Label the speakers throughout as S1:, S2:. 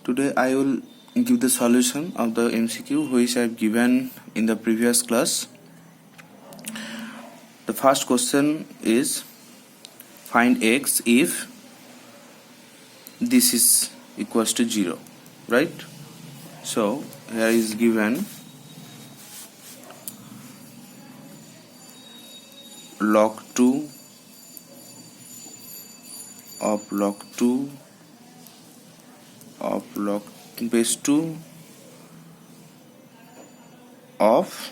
S1: Today I will give the solution of the MCQ which I have given in the previous class. The first question is find x if this is equals to 0, right? So here is given log 2 of log 2 of log base 2 of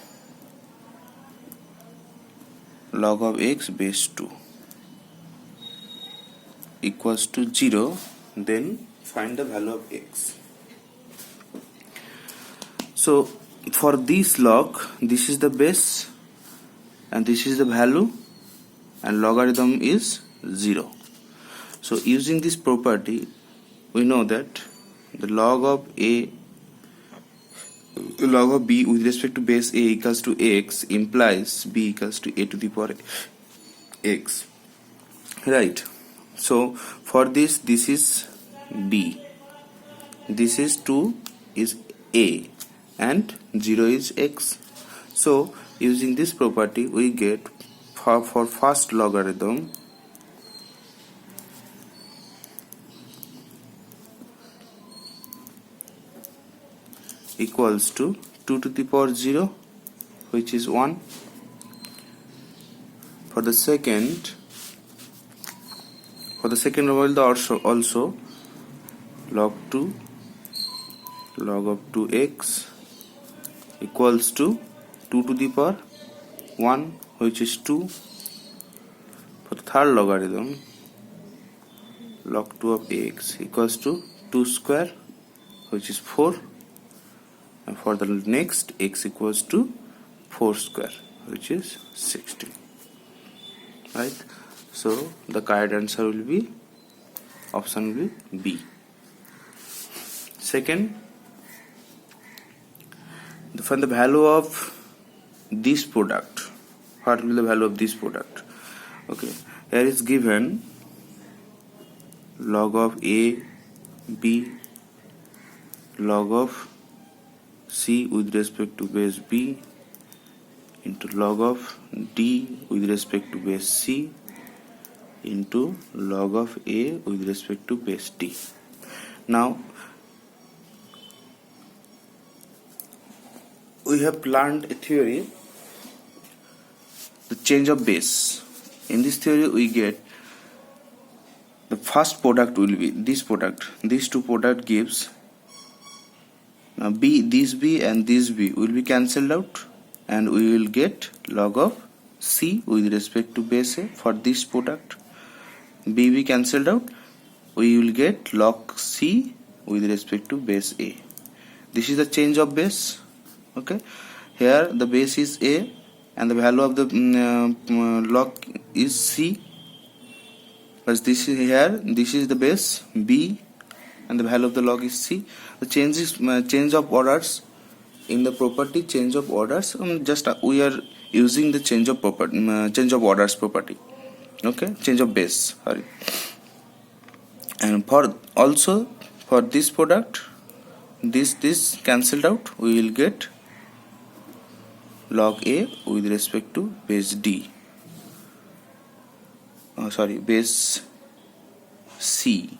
S1: log of x base 2 equals to 0. Then find the value of x. So for this log, this is the base and this is the value and logarithm is 0. So using this property, we know that the log of b with respect to base a equals to x implies b equals to a to the power x, right? So for this is b, this is 2 is a and 0 is x. So using this property we get for first logarithm equals to 2 to the power 0, which is 1. For the second logarithm also log 2 log of 2x equals to 2 to the power 1, which is 2. For the third logarithm log 2 of x equals to 2 square, which is 4. And for the next x equals to 4 square, which is 16, right? So the correct answer will be option will be B. Second, find the value of this product. What will be the value of this product? Okay, here is given log of a b log of c with respect to base b into log of d with respect to base c into log of a with respect to base d. Now we have learned a theory, the change of base. In this theory we get the first product will be this product. These two product gives this b and this b will be cancelled out and we will get log of c with respect to base a. For this product b cancelled out, we will get log c with respect to base a. This is the change of base. Okay, here the base is a and the value of the log is c, but this is here, this is the base b and the value of the log is c. The change is change of orders in the property, change of orders. Just we are using the change of property, change of orders property. Okay, change of base. Sorry. And for also for this product, this cancelled out, we will get log a with respect to base d. Base c.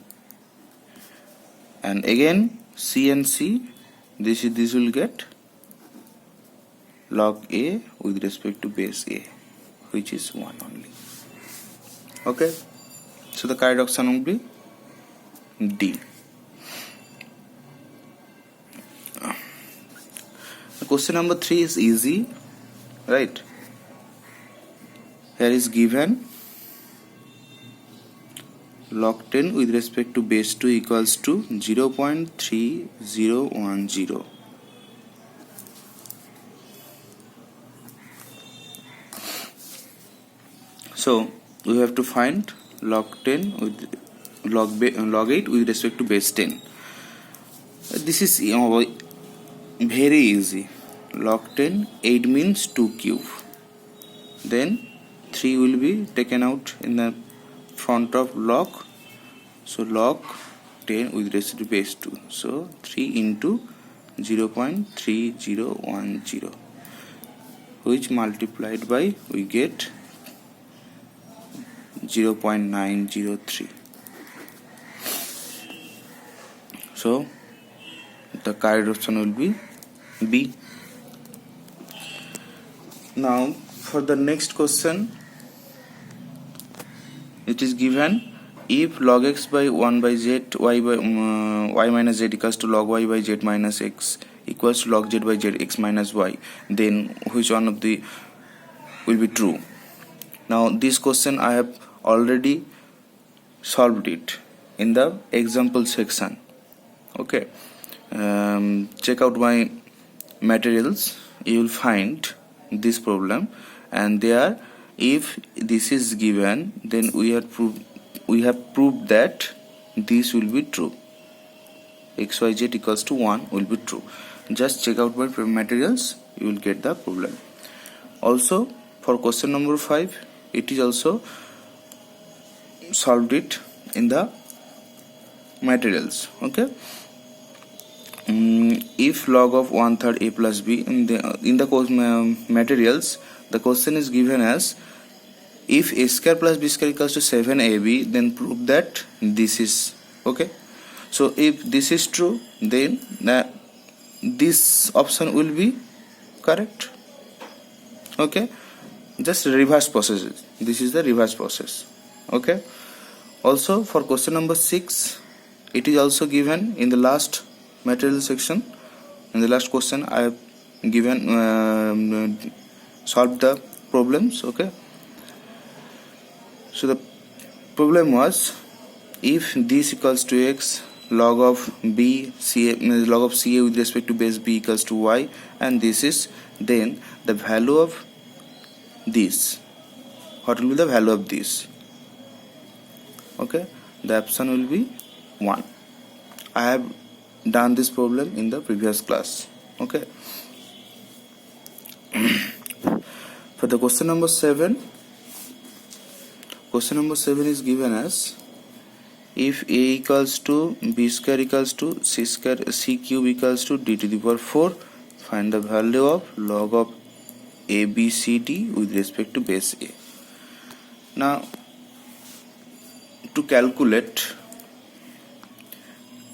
S1: And again c and c, this will get log a with respect to base a, which is 1 only. Okay, so the correct option will be D. Question number 3 is easy, right? Here is given log 10 with respect to base 2 equals to 0.3010. So we have to find log 10 with log 8 with respect to base 10. This is very easy. Log 10, 8 means 2 cube. Then 3 will be taken out in the front of log. So log 10 with respect to base 2. So 3 into 0.3010, which multiplied by we get 0.903. So the correct option will be B. Now for the next question, it is given if log x by 1 by z y by y minus z equals to log y by z minus x equals to log z by z x minus y, then which one of the will be true? Now this question I have already solved it in the example section. Okay, check out my materials, you will find this problem, and there if this is given, then we have proved that this will be true. xyz equals to 1 will be true. Just check out my materials, you will get the problem. Also for question number 5, it is also solved it in the materials. Okay, if log of 1/3 a plus b, in the materials the question is given as if a square plus b square equals to 7ab, then prove that this is okay. So if this is true, then this option will be correct. Okay, just reverse process. This is the reverse process. Okay, also for question number 6, it is also given in the last material section. In the last question I have given solved the problems. Okay, so the problem was if this equals to x, log of b ca, log of ca with respect to base b equals to y, and this is, then the value of this, what will be the value of this? Okay, the option will be 1. I have done this problem in the previous class. Okay, for the question number 7, question number 7 is given as if a equals to b square equals to c square c cube equals to d to the power 4, find the value of log of a b c d with respect to base a. Now to calculate,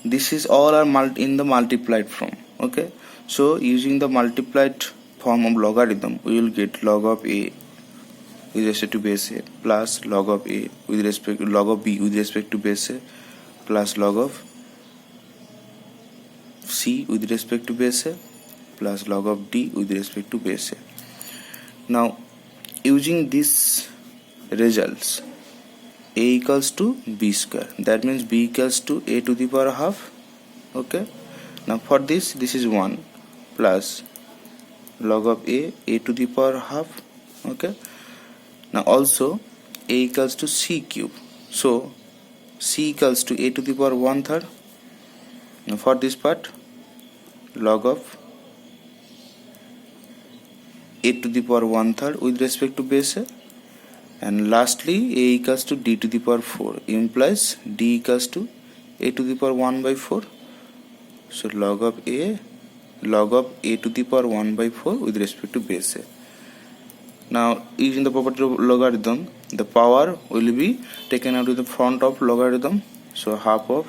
S1: this is all are in the multiplied form. Okay, so using the multiplied form of logarithm, we will get log of a with respect to base a plus log of a with respect to log of b with respect to base a plus log of c with respect to base a plus log of d with respect to base a. Now using these results, a equals to b square, that means b equals to a to the power half. Okay, now for this is 1 plus log of a to the power half. Okay, now also a equals to c cube, so c equals to a to the power 1/3. Now for this part, log of a to the power 1/3 with respect to base a, and lastly a equals to d to the power 4, implies d equals to a to the power 1/4. So log of a to the power 1/4 with respect to base a. Now using the property of logarithm, the power will be taken out to the front of logarithm, so half of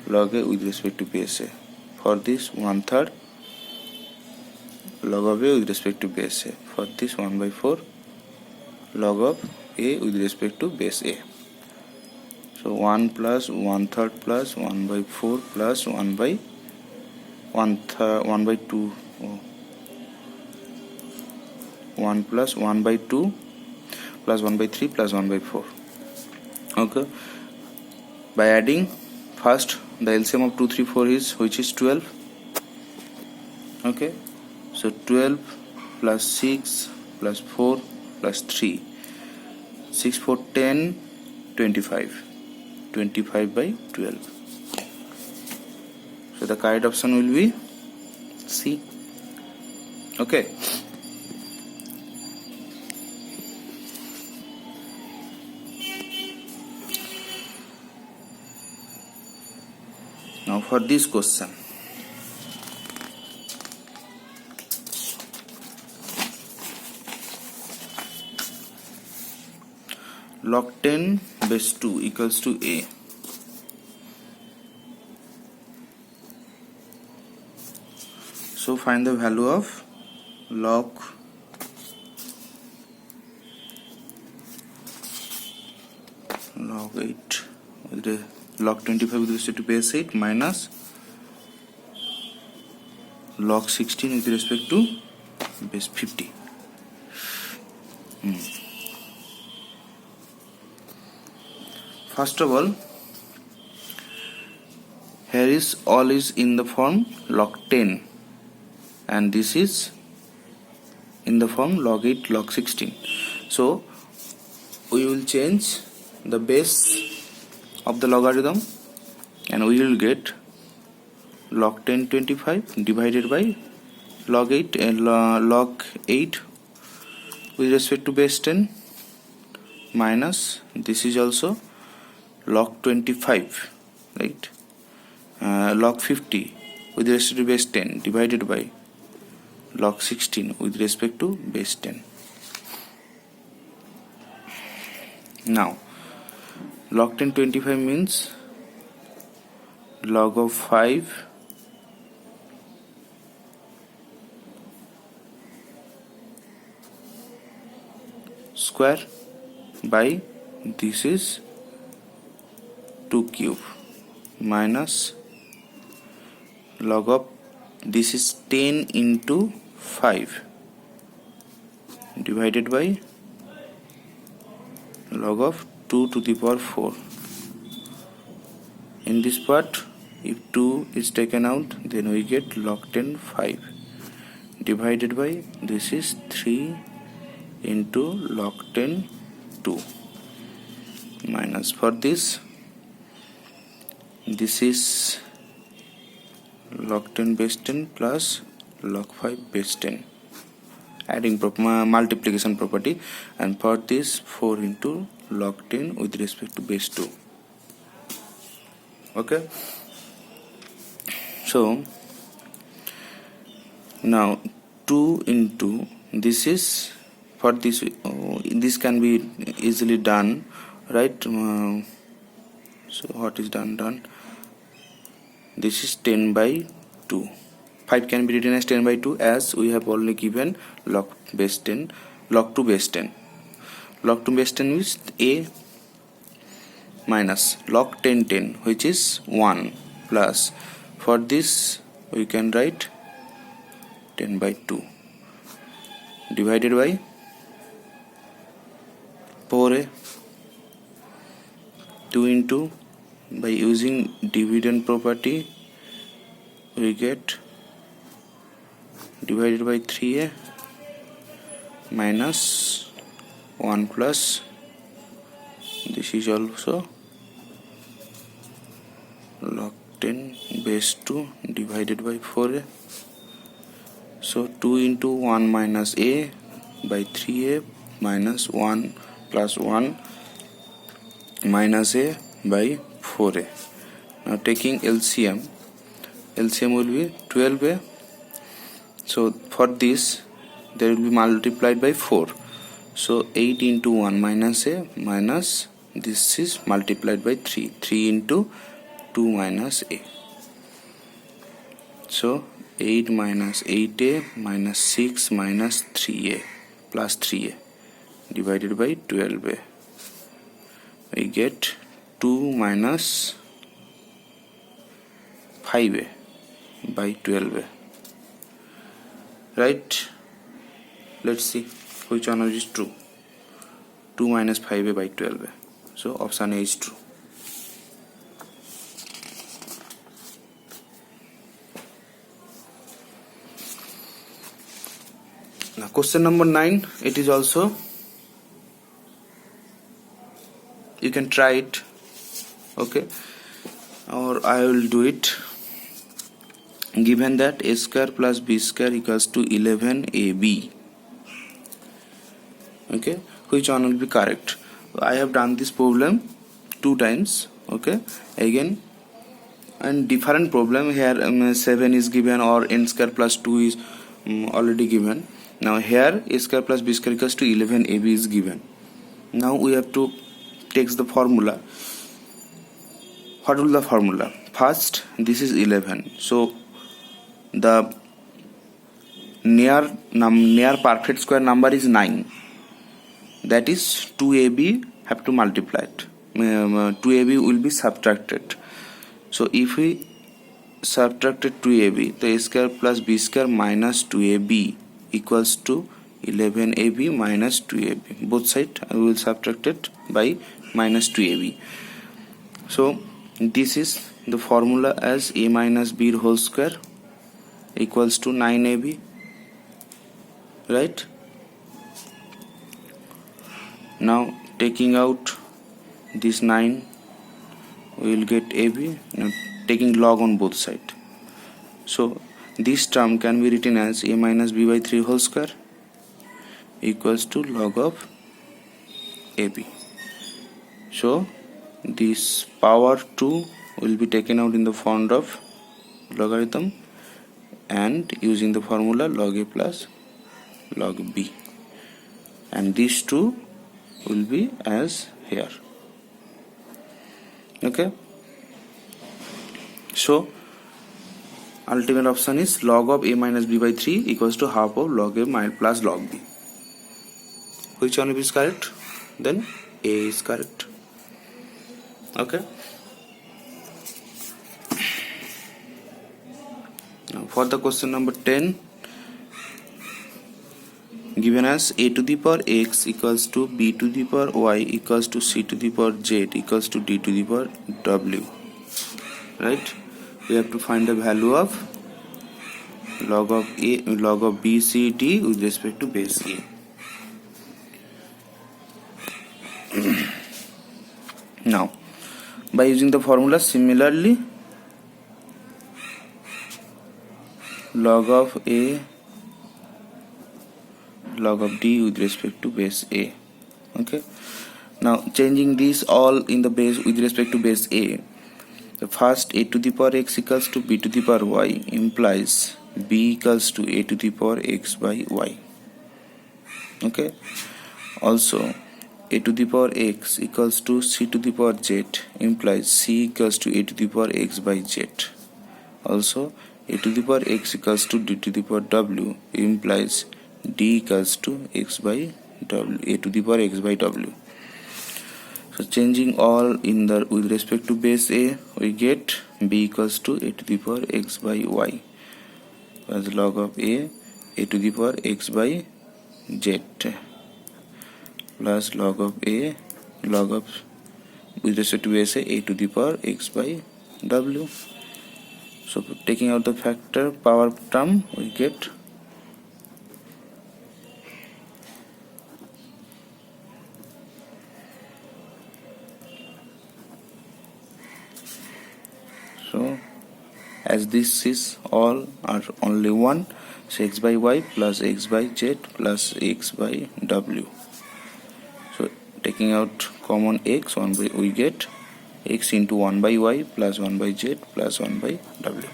S1: log a with respect to base a. For this 1/3 log of a with respect to base a. For this 1/4 log of a with respect to base a. So 1 plus 1/3 plus 1/4 plus 1/2 1 plus 1/2 plus 1/3 plus 1/4. Okay, by adding first the LCM of 2 3 4 is, which is 12. Okay, so 12 plus 6 plus 4 plus 3, 6 4 10 25 by 12. So the correct option will be C. Okay, for this question. Log 10 base 2 equals to A. So find the value of log log 8 with the log 25 with respect to base 8 minus log 16 with respect to base 50. First of all, here is all is in the form log 10 and this is in the form log 8 log 16. So we will change the base of the logarithm and we will get log 10 25 divided by log 8 and log 8 with respect to base 10 minus this is also log 25, right, log 50 with respect to base 10 divided by log 16 with respect to base 10. Now log 10 25 means log of 5 square by this is 2 cube minus log of this is 10 into 5 divided by log of 2 to the power 4. In this part, if 2 is taken out, then we get log 10 5 divided by this is 3 into log 10 2 minus for this is log 10 base 10 plus log 5 base 10 adding multiplication property, and for this 4 into log 10 with respect to base 2. Okay, so now 2 into this is for this this can be easily done, right? So what is done, this is 10 by 2. 5 can be written as 10 by 2 as we have already given log base 10 log 2 base 10. Log 2 base 10 is A minus log 10 10 which is 1 plus for this we can write 10 by 2 divided by 4A 2 into by using dividend property we get divided by 3A minus 1 plus this is also log 10 base 2 divided by 4A. So 2 into 1 minus A by 3A minus 1 plus 1 minus A by 4A. Now taking LCM will be 12A. So for this there will be multiplied by 4. So 8 into 1 minus A minus this is multiplied by 3. 3 into 2 minus A. So 8 minus 8A minus 6 minus 3A plus 3A divided by 12A. We get 2 minus 5A by 12A. Right? Let's see which one is true. 2 minus 5A by 12A. So option A is true. Now question number 9, it is also, you can try it, okay, or I will do it. Given that A square plus B square equals to 11AB, okay, which one will be correct? I have done this problem 2 times, okay. Again and different problem here. 7 is given or n square plus 2 is already given. Now here a square plus b square equals to 11ab is given. Now we have to take the formula. What will the formula? First, this is 11, so the near perfect square number is 9, that is 2ab have to multiply it. 2ab will be subtracted. So if we subtracted 2ab, the a square plus b square minus 2ab equals to 11ab minus 2ab. Both sides I will subtract it by minus 2ab. So this is the formula as a minus b whole square equals to 9ab, right? Now taking out this 9, we will get ab. Now taking log on both sides, so this term can be written as a minus b by 3 whole square equals to log of ab. So this power 2 will be taken out in the form of logarithm and using the formula log a plus log b, and these two will be as here. Okay, so ultimate option is log of a minus b by 3 equals to half of log a plus log b. Which one is correct? Then a is correct. Okay, now for the question number 10, given as a to the power x equals to b to the power y equals to c to the power z equals to d to the power w, right? We have to find the value of log of b c d with respect to base a. Now by using the formula, similarly log of a log of d with respect to base a. Okay, now changing these all in the base with respect to base a, the first a to the power x equals to b to the power y implies b equals to a to the power x by y. Okay, also a to the power x equals to c to the power z implies c equals to a to the power x by z. Also a to the power x equals to d to the power w implies d equals to x by w, a to the power x by w. So changing all in the with respect to base a, we get b equals to a to the power x by y as log of a to the power x by z plus log of a log of with respect to base a to the power x by w. So taking out the factor power term, we get so as this is all are only one, so x by y plus x by z plus x by w. So taking out common x, we get x into 1 by y plus 1 by z plus 1 by w.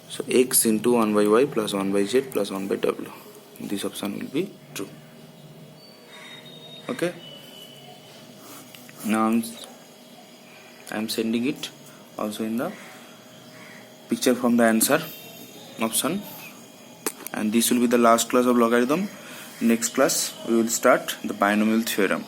S1: So x into 1 by y plus 1 by z plus 1 by w. This option will be true. Okay. Now I am sending it also in the picture from the answer option, and this will be the last class of logarithm. Next class we will start the binomial theorem.